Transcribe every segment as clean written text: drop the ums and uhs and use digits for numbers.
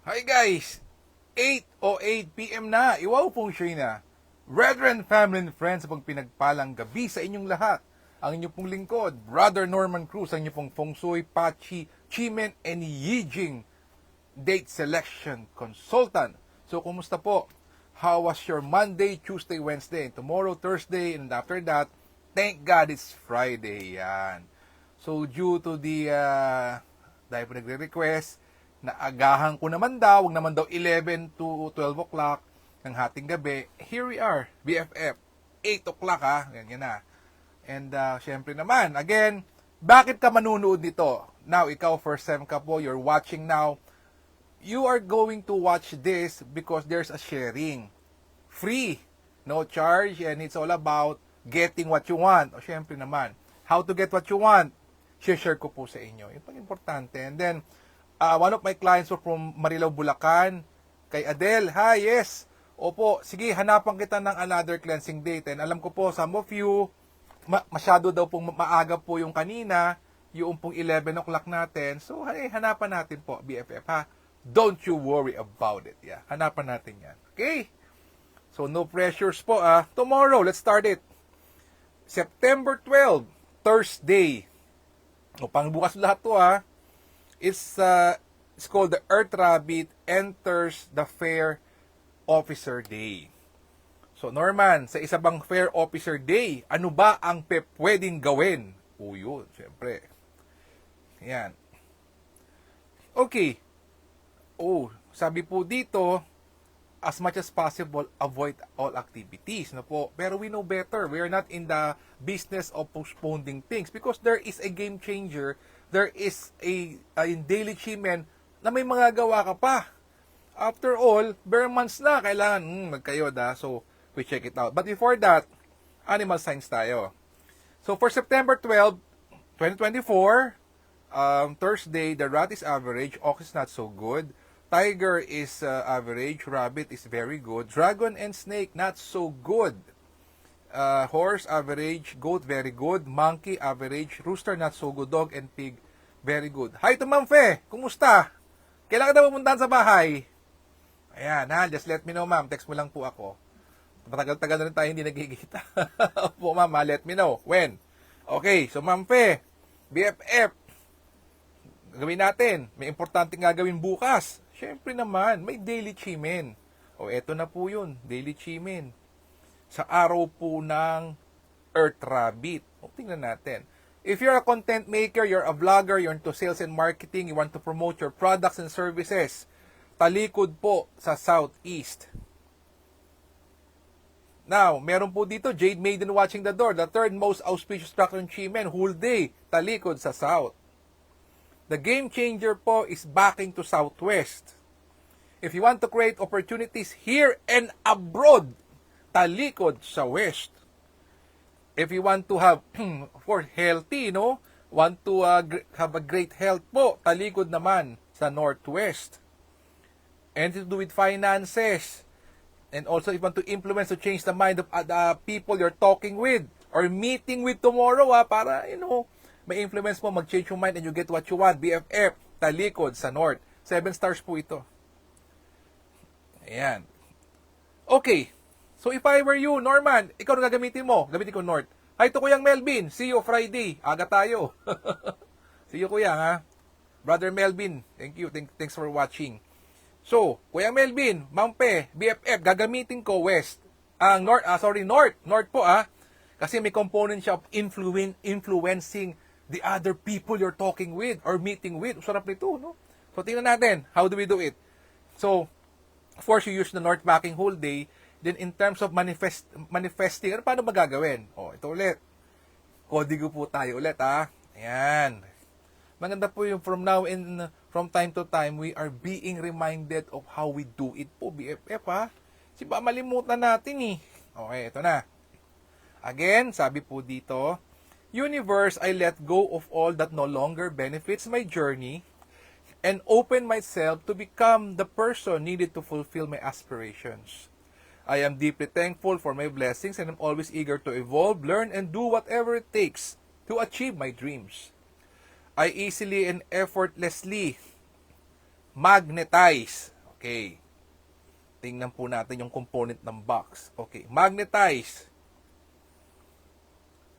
Hi guys! 8:08 PM na, iwaw pong siya na. Brethren, family and friends, sa pong pinagpalang gabi sa inyong lahat. Ang inyong pong lingkod, Brother Norman Cruz, ang inyong pong Feng Shui, Pachi, Chimen, and Yijing Date Selection Consultant. So, kumusta po? How was your Monday, Tuesday, Wednesday, and tomorrow, Thursday, and after that, thank God it's Friday. Yan. So, due to the, dahil po nagre-request, na agahan ko naman daw, wag naman daw 11 to 12 o'clock ng hating gabi. Here we are, BFF, 8 o'clock ganyan na. And syempre naman, again, bakit ka manunood nito? Now, ikaw first time ka po, you're watching now. You are going to watch this because there's a sharing. Free, no charge, and it's all about getting what you want. O syempre naman, how to get what you want, share ko po sa inyo. Yung pang-importante. And then, one of my clients were from Marilao, Bulacan. Kay Adele, hi, yes. Opo, sige, hanapan kita ng another cleansing date. And alam ko po, some of you, masyado daw pong maaga po yung kanina, yung pong 11 o'clock natin. So, hey, hanapan natin po, BFF, ha? Don't you worry about it. Yeah, hanapan natin yan. Okay? So, no pressures po, Tomorrow, let's start it. September 12, Thursday. O, pang bukas lahat to, It's called the Earth Rabbit Enters the Fair Officer Day. So, Norman, sa isa bang Fair Officer Day, ano ba ang pwedeng gawin? O yun, syempre. Yan. Okay. Sabi po dito, as much as possible, avoid all activities. No po? Pero we know better. We are not in the business of postponing things because there is a game changer. There is a daily achievement na may mga gawa ka pa. After all, bare months na, kailangan magkayod So, we check it out. But before that, animal signs tayo. So, for September 12, 2024, Thursday, the rat is average, ox is not so good, tiger is average, rabbit is very good, dragon and snake not so good. Horse, average. Goat, very good. Monkey, average. Rooster, not so good. Dog and pig, very good. Hi to Ma'am Fe! Kumusta? Kailangan na pumuntahan sa bahay. Ayan, just let me know, ma'am. Text mo lang po ako. Matagal-tagal na rin tayo hindi nagkikita. Po, ma'am, let me know. When? Okay, so Ma'am Fe, BFF, gawin natin. May importante nga gawin bukas. Siyempre naman, may daily chimen. Eto na po yun, daily chimen. Sa araw po ng Earth Rabbit. Tingnan natin. If you're a content maker, you're a vlogger, you're into sales and marketing, you want to promote your products and services, talikod po sa Southeast. Now, meron po dito, Jade Maiden watching the door, the third most auspicious structure in Chimen, whole day, talikod sa South. The game changer po is backing to Southwest. If you want to create opportunities here and abroad, talikod sa West. If you want to have, for healthy, want to have a great health po, talikod naman sa Northwest. And to do with finances. And also, if you want to influence to change the mind of the people you're talking with or meeting with tomorrow, para, may influence mo, mag-change your mind and you get what you want. BFF, talikod sa North. 7 stars po ito. Ayan. Okay. So, if I were you, Norman, ikaw na gagamitin mo. Gamitin ko North. Hi to Kuyang Melvin. See you Friday. Aga tayo. See you, Kuyang, Brother Melvin. Thank you. Thanks for watching. So, Kuyang Melvin, Ma'am Pe, BFF, gagamitin ko West. North. North po, Kasi may component siya of influencing the other people you're talking with or meeting with. Sarap nito, no? So, tingnan natin. How do we do it? So, of course, you use the North backing whole day. Then, in terms of manifesting, paano magagawin? Ito ulit. Kodigo po tayo ulit, Ayan. Maganda po yung from now and from time to time, we are being reminded of how we do it po, BFF, Siba, malimutan natin, Okay, ito na. Again, sabi po dito, Universe, I let go of all that no longer benefits my journey and open myself to become the person needed to fulfill my aspirations. I am deeply thankful for my blessings and I'm always eager to evolve, learn, and do whatever it takes to achieve my dreams. I easily and effortlessly magnetize. Okay. Tingnan po natin yung component ng box. Okay. Magnetize.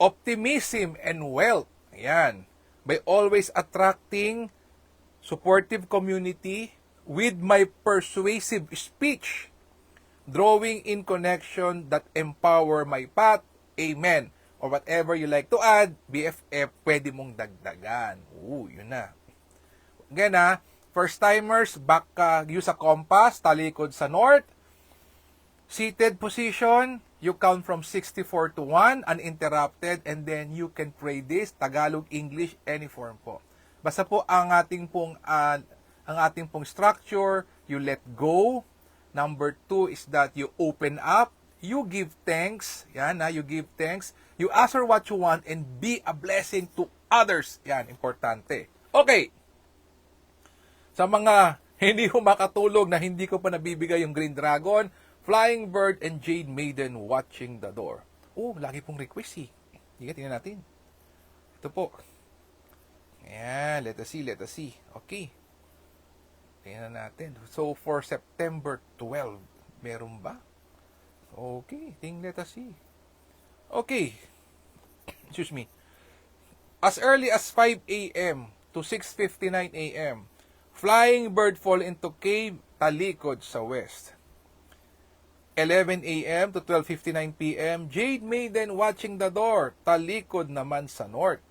Optimism and wealth. Ayan. By always attracting supportive community with my persuasive speech, drawing in connection that empower my path. Amen. Or whatever you like to add, BFF, pwede mong dagdagan. Yun na. Again first timers, back use a compass, talikod sa north. Seated position, you count from 64 to 1, uninterrupted, and then you can pray this, Tagalog, English, any form po. Basta po ang ating pong structure, you let go. Number 2 is that you open up, you give thanks, yan you give thanks, you ask for what you want, and be a blessing to others. Yan, importante. Okay. Sa mga hindi ko makatulog na hindi ko pa nabibigay yung Green Dragon, Flying Bird, and Jade Maiden watching the door. Lagi pong request Sige, tingnan natin. Ito po. Ayan, let us see. Okay. Tingnan natin. So, for September 12, meron ba? Okay, let us see. Okay. Excuse me. As early as 5 a.m. to 6:59 a.m., Flying Bird fall into cave, talikod sa west. 11 a.m. to 12:59 p.m., Jade Maiden watching the door, talikod naman sa north.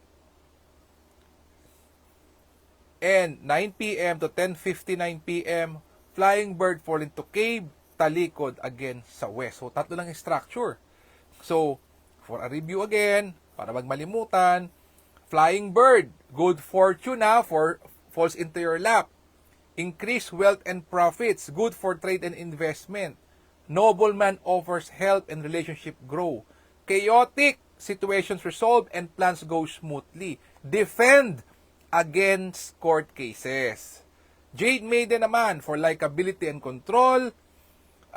And 9 p.m. to 10:59 p.m., Flying Bird fall into cave, talikod again sa west. So, tatlo lang yung structure. So, for a review again, para magmalimutan, Flying Bird, good fortune falls into your lap. Increase wealth and profits, good for trade and investment. Nobleman offers help and relationship grow. Chaotic, situations resolve and plans go smoothly. Defend against court cases. Jade Maiden naman for likability and control,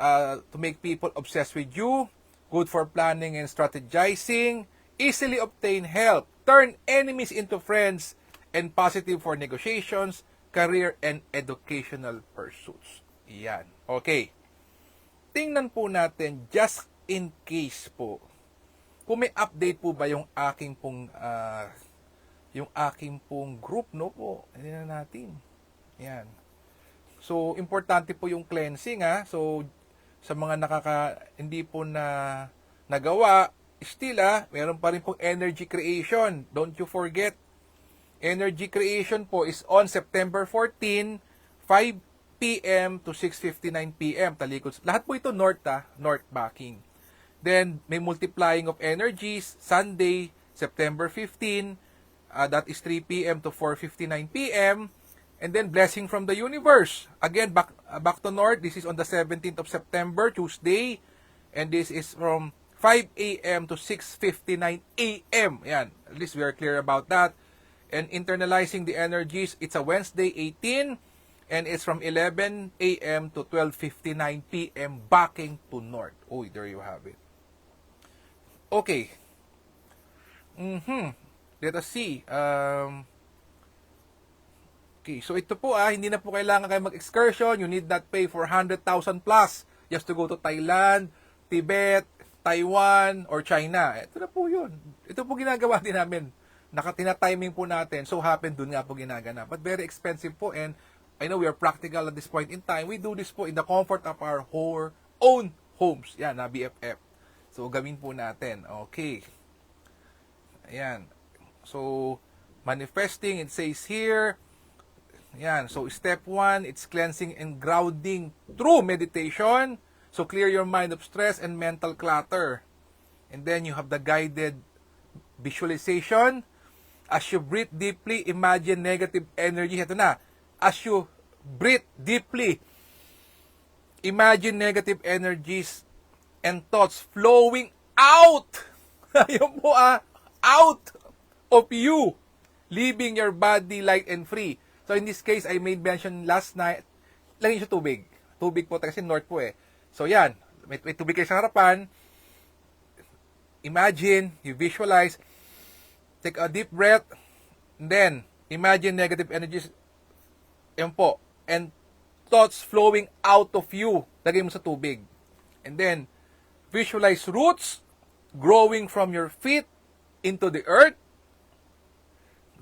to make people obsessed with you. Good for planning and strategizing. Easily obtain help. Turn enemies into friends. And positive for negotiations, career, and educational pursuits. Yan. Okay. Tingnan po natin, just in case po, kung may update po ba yung aking pong group, no po. Hindi na natin. Yan. So, importante po yung cleansing, So, sa mga hindi po na nagawa, still, meron pa rin pong energy creation. Don't you forget. Energy creation po is on September 14, 5 p.m. to 6:59 p.m. Talikod. Lahat po ito north, north backing. Then, may multiplying of energies, Sunday, September 15, that is 3 p.m. to 4:59 p.m. And then, blessing from the universe. Again, back to north, this is on the 17th of September, Tuesday. And this is from 5 a.m. to 6:59 a.m. Yan, at least we are clear about that. And internalizing the energies, it's a Wednesday 18, and it's from 11 a.m. to 12:59 p.m. backing to north. There you have it. Okay. Let us see. Okay, so ito po hindi na po kailangan kayo mag-excursion. You need not pay for 100,000 plus just to go to Thailand, Tibet, Taiwan, or China. Ito na po yun. Ito po ginagawa din namin. Tina-timing po natin. So happen, dun nga po ginaganap. But very expensive po, and I know we are practical at this point in time. We do this po in the comfort of our own homes. Yan, na BFF. So, gawin po natin. Okay. Ayan. So, manifesting, it says here. Ayan. So, step 1, it's cleansing and grounding through meditation. So, clear your mind of stress and mental clutter. And then, you have the guided visualization. As you breathe deeply, imagine negative energy. Ito na. As you breathe deeply, imagine negative energies and thoughts flowing out. Ayun po out of you, leaving your body light and free. So in this case, I made mention last night, lagyan siya tubig. Tubig po, kasi north po So yan, may tubig kayo sa harapan. Imagine, you visualize, take a deep breath, and then imagine negative energies, yun po, and thoughts flowing out of you. Lagay mo sa tubig. And then, visualize roots growing from your feet into the earth,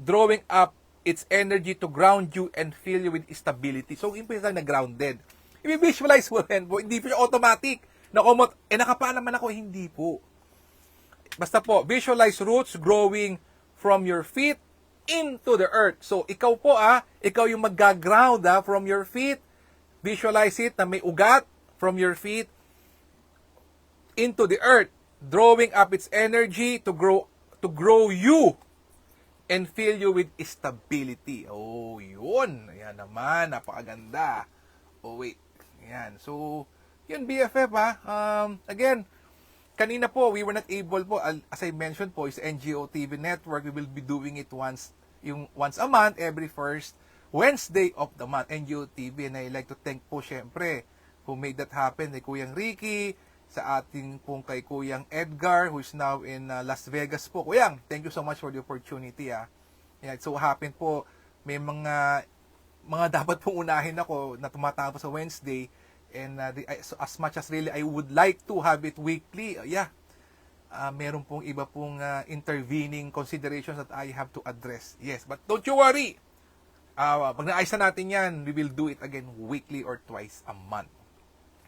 drawing up its energy to ground you and fill you with stability. So, impis lang na grounded. I-visualize mo rin po. Hindi po siya automatic. Nakumot, nakapa naman ako. Hindi po. Basta po, visualize roots growing from your feet into the earth. So, ikaw po ikaw yung mag-ground from your feet. Visualize it na may ugat from your feet into the earth, drawing up its energy to grow you and fill you with stability. Oh, yun. Ayan naman, napakaganda. Oh, wait. Ayan. So, yun BFF again, kanina po, we were not able po, as I mentioned po, is NGO TV Network. We will be doing it once a month, every first Wednesday of the month, NGO TV. And I like to thank po, syempre, who made that happen, kay Kuyang Ricky, sa ating pong kay Kuyang Edgar, who is now in Las Vegas po. Kuyang, thank you so much for the opportunity. Yeah, it so happened po, may mga dapat pong unahin ako na tumatapos sa Wednesday. And so as much as really I would like to have it weekly, meron pong iba pong intervening considerations that I have to address. Yes, but don't you worry. Pag naayos na natin yan, we will do it again weekly or twice a month.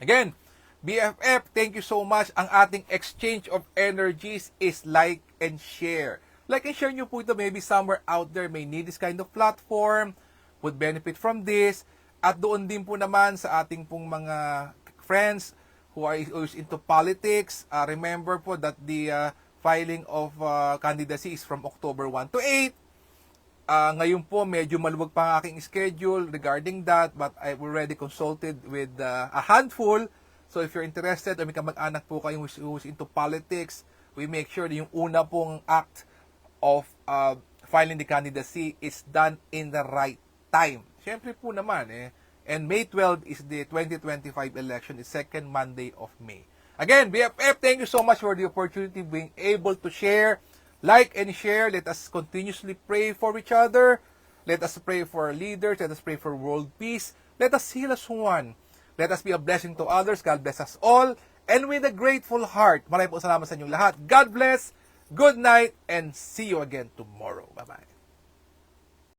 Again, BFF, thank you so much. Ang ating exchange of energies is like and share. Like and share nyo po ito. Maybe somewhere out there may need this kind of platform, would benefit from this. At doon din po naman sa ating pong mga friends who are into politics, remember po that the filing of candidacy is from October 1 to 8. Ngayon po, medyo maluwag pa ang aking schedule regarding that, but I've already consulted with a handful. So if you're interested, o may kamag-anak po kayo who's into politics, we make sure that yung una pong act of filing the candidacy is done in the right time. Siyempre po naman And May 12 is the 2025 election, the second Monday of May. Again, BFF, thank you so much for the opportunity of being able to share, like and share. Let us continuously pray for each other. Let us pray for our leaders. Let us pray for world peace. Let us heal as one. Let us be a blessing to others. God bless us all. And with a grateful heart, maraming po salamat sa inyong lahat. God bless, good night, and see you again tomorrow. Bye-bye.